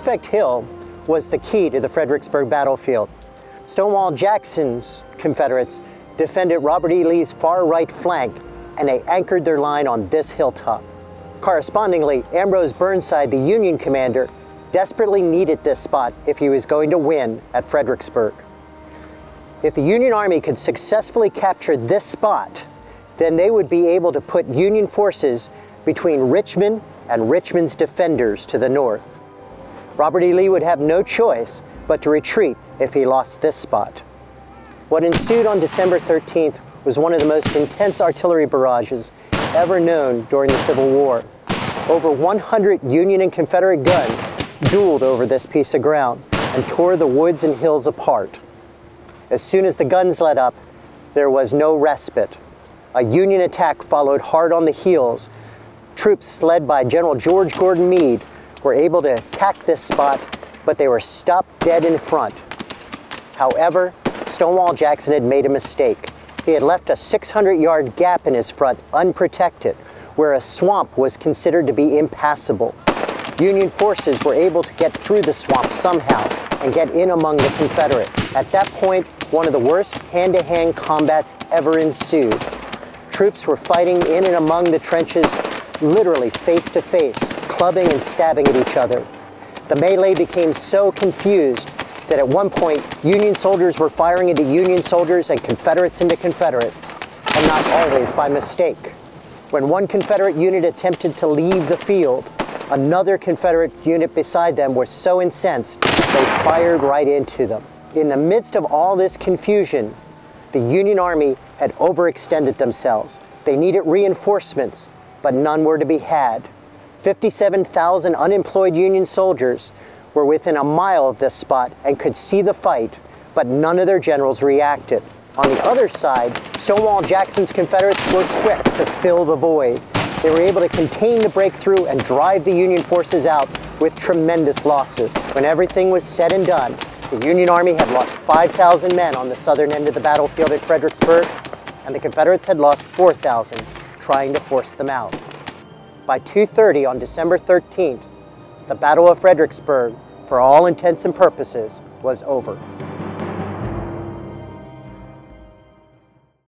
Prospect Hill was the key to the Fredericksburg battlefield. Stonewall Jackson's Confederates defended Robert E. Lee's far right flank, and they anchored their line on this hilltop. Correspondingly, Ambrose Burnside, the Union commander, desperately needed this spot if he was going to win at Fredericksburg. If the Union Army could successfully capture this spot, then they would be able to put Union forces between Richmond and Richmond's defenders to the north. Robert E. Lee would have no choice but to retreat if he lost this spot. What ensued on December 13th was one of the most intense artillery barrages ever known during the Civil War. Over 100 Union and Confederate guns dueled over this piece of ground and tore the woods and hills apart. As soon as the guns let up, there was no respite. A Union attack followed hard on the heels. Troops led by General George Gordon Meade were able to attack this spot, but they were stopped dead in front. However, Stonewall Jackson had made a mistake. He had left a 600-yard gap in his front unprotected, where a swamp was considered to be impassable. Union forces were able to get through the swamp somehow and get in among the Confederates. At that point, one of the worst hand-to-hand combats ever ensued. Troops were fighting in and among the trenches, literally face-to-face, clubbing and stabbing at each other. The melee became so confused that at one point, Union soldiers were firing into Union soldiers and Confederates into Confederates, and not always by mistake. When one Confederate unit attempted to leave the field, another Confederate unit beside them was so incensed, they fired right into them. In the midst of all this confusion, the Union Army had overextended themselves. They needed reinforcements, but none were to be had. 57,000 unemployed Union soldiers were within a mile of this spot and could see the fight, but none of their generals reacted. On the other side, Stonewall Jackson's Confederates were quick to fill the void. They were able to contain the breakthrough and drive the Union forces out with tremendous losses. When everything was said and done, the Union Army had lost 5,000 men on the southern end of the battlefield at Fredericksburg, and the Confederates had lost 4,000 trying to force them out. By 2:30 on December 13th, the Battle of Fredericksburg, for all intents and purposes, was over.